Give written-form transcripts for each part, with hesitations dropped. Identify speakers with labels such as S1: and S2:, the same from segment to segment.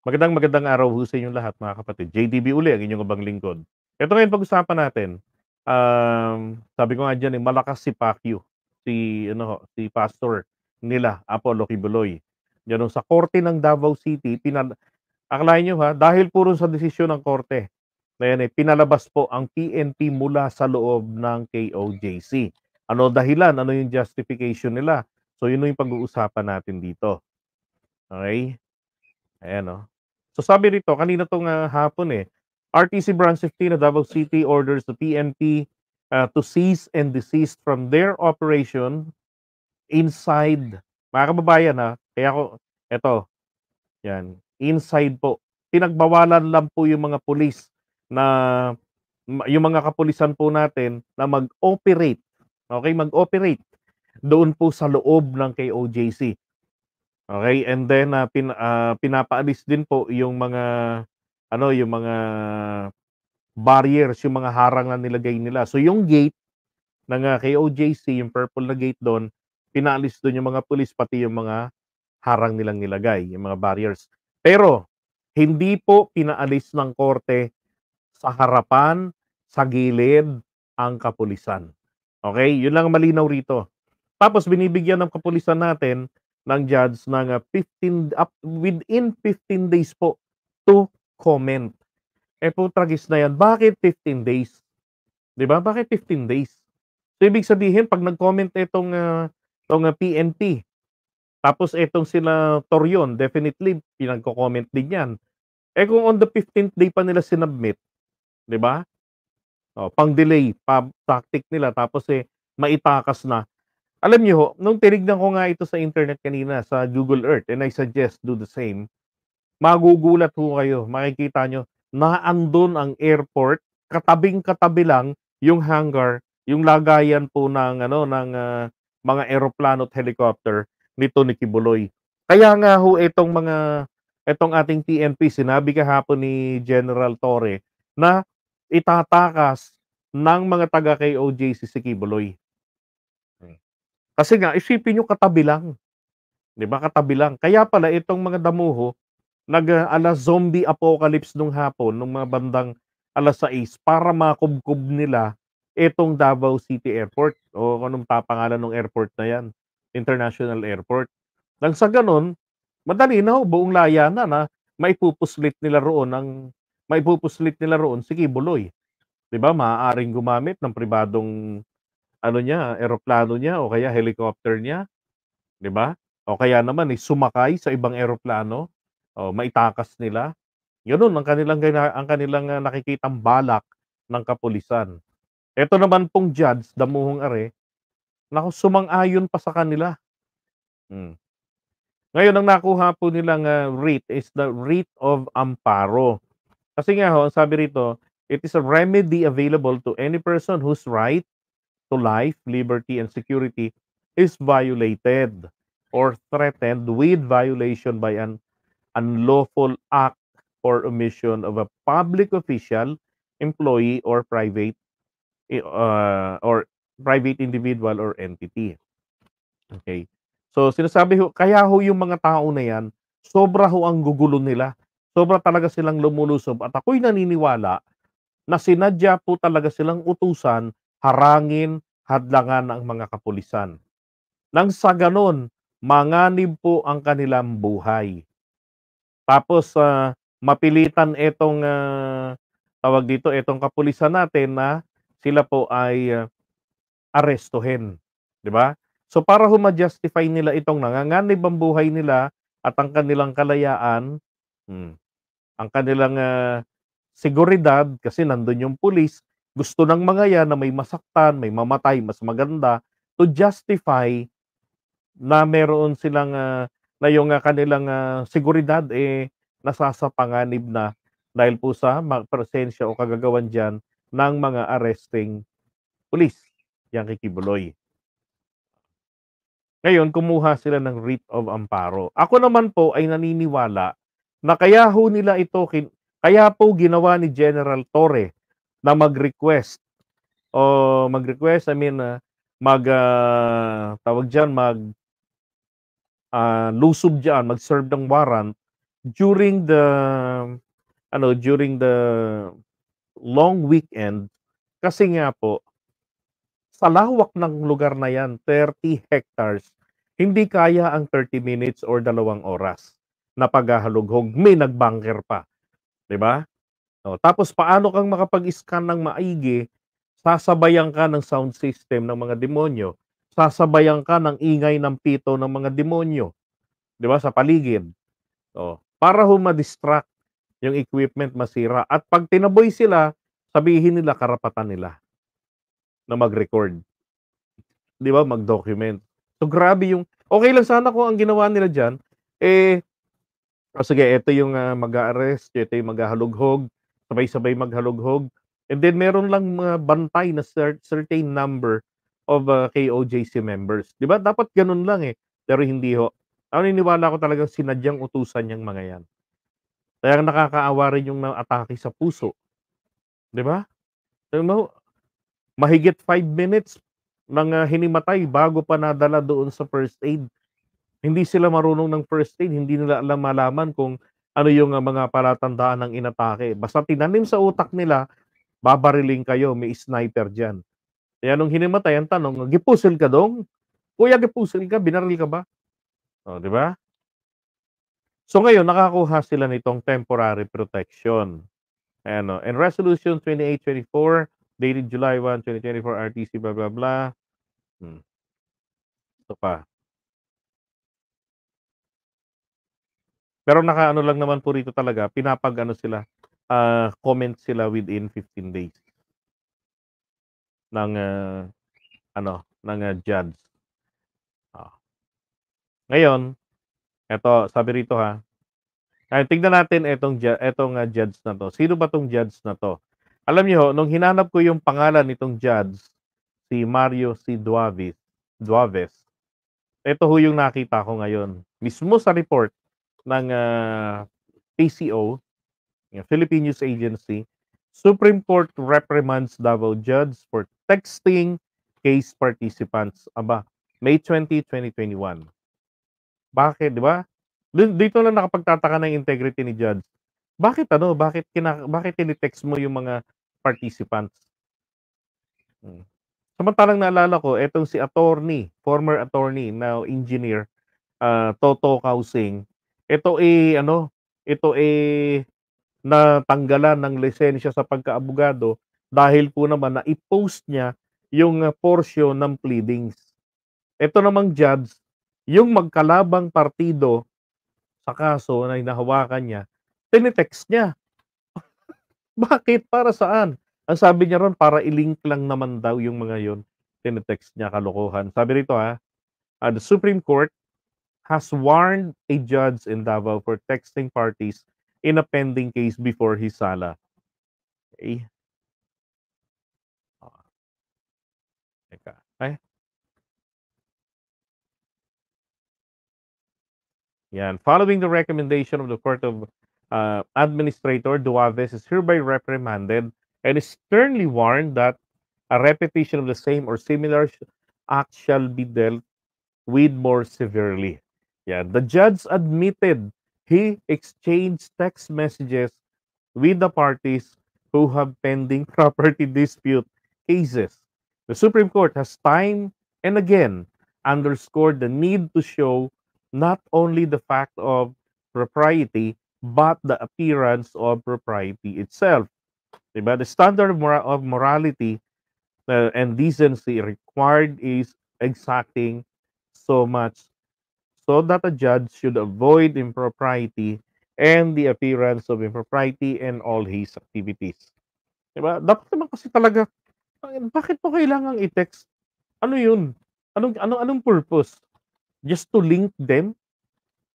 S1: Magandang araw ho sa inyong lahat mga kapatid. JDB uli ang inyong abang lingkod. Ito ngayon pag-usapan natin, sabi ko nga diyan, malakas si Pacquiao, si pastor nila Apollo Kibuloy. Diyan sa korte ng Davao City, akalain niyo ha, dahil puro sa desisyon ng korte na yan, pinalabas po ang PNP mula sa loob ng KOJC. Ano dahilan? Ano yung justification nila? So yun yung pag-uusapan natin dito. Okay? Ayan, oh. So sabi rito, kanina 'tong, hapon, RTC Branch 15 of Davao City orders the PNP, to cease and desist from their operation inside, mga kababayan, kaya ko eto, 'yan, inside po. Pinagbawalan lang po yung mga pulis na yung mga kapulisan po natin na mag-operate, okey, mag-operate doon po sa loob ng KOJC. Okay, and then, pinapaalis din po yung mga yung mga barriers, yung mga harang na nilagay nila. So yung gate ng, KOJC, yung purple na gate dun, pinaalis dun yung mga pulis pati yung mga harang nilang nilagay, yung mga barriers. Pero hindi po pinaalis ng korte sa harapan, sa gilid ang kapulisan. Okay, yun lang ang malinaw rito. Tapos binibigyan ng kapulisan natin ng judge ng, within 15 days po to comment. Putragis na yan, bakit 15 days? 'Di ba? Bakit 15 days? So, ibig sabihin 'pag nag-comment PNP, tapos etong sila Torion, definitely pinagko-comment din 'yan. Kung on the 15th day pa nila sinubmit, 'di ba? Pang-delay tactic nila tapos, maitakas na. Alam niyo ho, nung tinignan ko nga ito sa internet kanina sa Google Earth, and I suggest do the same, magugulat ho kayo. Makikita niyo na andun ang airport, katabing-katabi lang yung hangar, yung lagayan po ng mga eroplano at helicopter nito ni Kibuloy. Kaya nga ho itong ating PNP, sinabi kahapon ni General Torre na itatakas ng mga taga KOJC si Kibuloy. Kasi nga isipin niyo katabi lang, 'di ba, katabi lang. Kaya pala itong mga damuho zombie apocalypse nung hapon, nung mga bandang 6:00 para makubkob nila itong Davao City Airport o anong pangalan ng airport na 'yan, International Airport. Nang sa gano'n, madali na ho, buong layanan na maipupuslit nila roon si Kibuloy. 'Di ba, maaaring gumamit ng pribadong eroplano niya o kaya helicopter niya, 'di ba? O kaya naman, sumakay sa ibang eroplano, o maitakas nila. Gano'n ang kanilang, nakikitang balak ng kapulisan. Eto naman pong judge, damuhong are, naku, sumang-ayon pa sa kanila. Hmm. Ngayon ang nakuha po nilang, writ is the writ of amparo. Kasi nga ho, ang sabi rito, it is a remedy available to any person whose right to life, liberty, and security is violated or threatened with violation by an unlawful act or omission of a public official, employee, or private individual or entity. Okay. So sinasabi ho, kaya ho yung mga tao na yan, sobra ho ang gugulo nila. Sobra talaga silang lumulusob at ako'y naniniwala na sinadya po talaga silang utusan, harangin, hadlangan ng mga kapulisan. Nang sa gano'n, manganib po ang kanilang buhay. Tapos, mapilitan itong, tawag dito, itong kapulisan natin na sila po ay, arestuhin, 'di ba? So, para ho ma-justify nila itong nanganganib ang buhay nila at ang kanilang kalayaan, ang kanilang, seguridad kasi nandun yung pulis, gusto ng mga yan na may masaktan, may mamatay, mas maganda to justify na meron silang, na yung, kanilang, seguridad, nasasapanganib na dahil po sa presensya o kagagawan diyan ng mga arresting pulis, yang kay Kibuloy. Ngayon kumuha sila ng writ of amparo. Ako naman po ay naniniwala na kaya po ginawa ni General Torre na mag-request I mean, tawag diyan, lusob diyan, mag-serve ng warrant during the during the long weekend kasi nga po sa lawak ng lugar na 'yan, 30 hectares, hindi kaya ang 30 minutes or 2 oras na paghahalughog, may nag-bunker pa, 'di ba? Oh, tapos paano kang makapag-scan ng maigi, sasabayan ka ng sound system ng mga demonyo, sasabayan ka ng ingay ng pito ng mga demonyo, 'di ba, sa paligid. Oh, para ho ma-distract yung equipment masira at 'pag tinaboy sila, sabihin nila karapatan nila na mag-record, 'di ba, mag-document. So, grabe yung okey lang sana kung ang ginawa nila diyan, eh, o sige eto yung, mag-a-arrest, eto yung maghahalughog, sabay-sabay maghalughog, and then meron lang mga bantay na certain number of, KOJC members. 'Di ba dapat gano'n lang, eh, pero hindi ho. Naniniwala ako talagang sinadyang utusan yang mga 'yan. Kaya nakakaawa rin yung naatake sa puso, 'di ba? Tignan mo, mahigit 5 minutes ng, hinimatay bago pa nadala doon sa first aid. Hindi sila marunong ng first aid, hindi nila malaman kung ano yung, mga palatandaan ng inatake. Basta tinanim sa utak nila, babariling kayo, may sniper diyan. Kaya nung hinimatay ang tanong, "Gipusil ka dong? Kuya gipusil ka, binaril ka ba?" Oh, 'di ba? So ngayon nakakuha sila nitong temporary protection. Ayan, oh, and Resolution 2824 dated July 1, 2024 RTC blah, blah, blah. Hmm, ito pa. Pero nakaano lang naman po rito talaga, pinapag-ano sila, comment sila within 15 days ng, judge. Oh. Ngayon, eto sabi rito ha, tignan natin etong, judge na 'to. Sino ba 'tong judge na 'to? Alam niyo ho, nung hinanap ko yung pangalan nitong judge, si Mario C. Duaves, eto ho yung nakita ko ngayon. Mismo sa report ng, PCO, yung Philippine News Agency, Supreme Court reprimands Davao judge for texting case participants. Aba, May 20, 2021. Bakit, 'di ba? Dito lang nakapagtataka ng integrity ni judge. Bakit tini-text mo yung mga participants? Hmm. Samantalang naalala ko etong si former attorney, now engineer, Toto Kausing, ito, natanggalan ng lisensya sa pagkaabogado dahil po naman na i-post niya yung, porsyon ng pleadings. Ito namang judge, yung magkalabang partido sa kaso na hinahawakan niya, tine-text niya. Bakit? Para saan? Ang sabi niya ron para i-link lang naman daw yung mga yun, tine-text niya, kalokohan. Sabi rito, the Supreme Court has warned a judge in Davao for texting parties in a pending case before his sala. Eh, oh, teka, yan. Following the recommendation of the Court of Administrator, Duaves is hereby reprimanded and is sternly warned that a repetition of the same or similar act shall be dealt with more severely. Yeah, the judge admitted he exchanged text messages with the parties who have pending property dispute cases. The Supreme Court has time and again underscored the need to show not only the fact of propriety but the appearance of propriety itself. Diba? The standard of morality and decency required is exacting so much so that a judge should avoid impropriety and the appearance of impropriety in all his activities. 'Di ba? Dapat naman kasi talaga, bakit mo kailangang i-text? Ano 'yun? Anong purpose? Just to link them?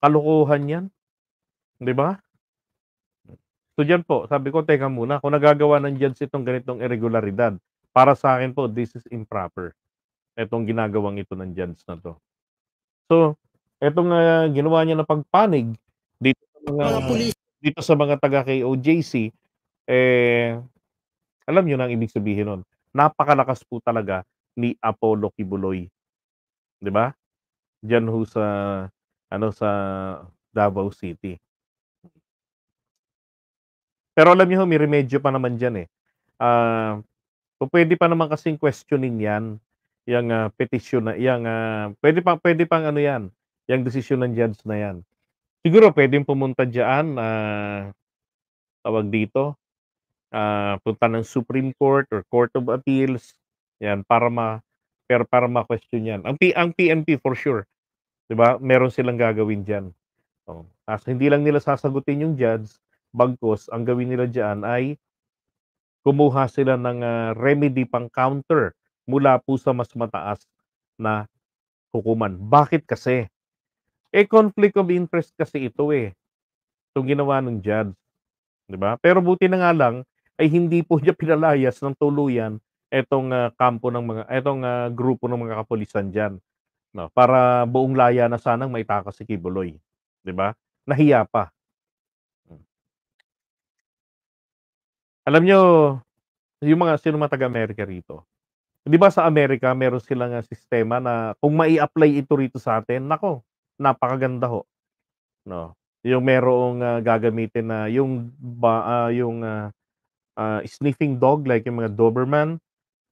S1: Kalokohan 'yan, 'di ba? So diyan po, sabi ko, teka muna, kung nagagawa ng judge itong ganitong irregularidad, para sa akin po, this is improper, itong ginagawang ito ng judge na 'to. So, etong, ginawa niya na pagpanig dito sa mga taga-KOJC, eh, alam niyo na ang ibig sabihin nun, napakalakas po talaga ni Apollo Kibuloy, 'di ba? Diyan ho sa sa Davao City. Pero alam niyo ho may remedyo pa naman diyan, eh. Ah, Pupuwede pa naman kasing questionin 'yan, petisyon na puwede pang ano 'yan, 'yang desisyon ng judge na 'yan. Siguro puwedeng pumunta diyaan, tawag dito, punta ng Supreme Court or Court of Appeals, 'yan para ma-question 'yan. Ang PNP for sure, 'di ba, meron silang gagawin diyan, oo. Ta's hindi lang nila sasagutin yung judge, bagkus ang gawin nila diyaan ay kumuha sila ng, remedy pang-counter mula po sa mas mataas na hukuman. Bakit kasi? Eh, conflict of interest kasi ito, eh, itong ginawa ng judge, 'di ba? Pero buti na nga lang ay hindi po niya pinalayas ng tuluyan grupo ng mga kapulisan diyan, 'no, para buong laya na sanang maitakas si Kibuloy, 'di ba? Nahiya pa. Hmm. Alam niyo yung mga sino mga taga-Amerika rito, 'di ba sa Amerika meron silang, sistema na kung mai-apply ito rito sa atin, naku, napakaganda ho, 'no. Yung merong, gagamitin na sniffing dog like yung mga Doberman,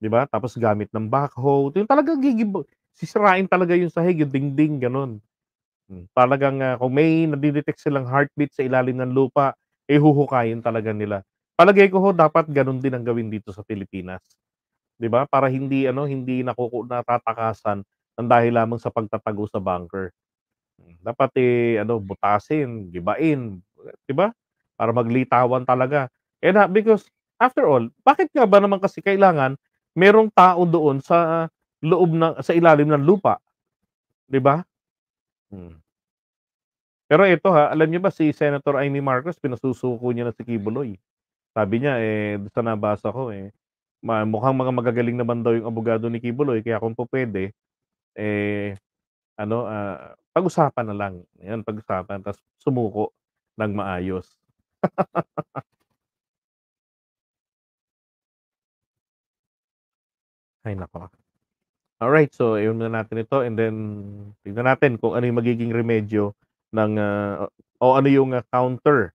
S1: 'di ba? Tapos gamit ng backhoe, yung talagang sisirain talaga yung sahig, yung dingding, gano'n. Talagang, kung may nade-detect silang heartbeat sa ilalim ng lupa, eh, huhukayin talaga nila. Palagay ko ho dapat gano'n din ang gawin dito sa Pilipinas, 'di ba? Para hindi natatakasan ng dahil lamang sa pagtatago sa bunker. Dapat, butasin, gibain, 'di ba? Para maglitawan talaga. Because after all, bakit nga ba naman kasi kailangan merong tao doon sa ilalim ng lupa, 'di ba? Hmm. Pero ito, alam niyo ba si Senator Amy Marcos pinasusuko niya na si Kibuloy. Sabi niya, dun sa nabasa ko, mukhang mga magagaling naman daw yung abogado ni Kibuloy kaya kung pupuwede, eh pag-usapan na lang, 'yan pag-usapan ta's sumuko ng maayos. Ay naku. Alright, so iyon muna natin ito and then tignan natin kung ano yung magiging remedyo ng, o ano yung, counter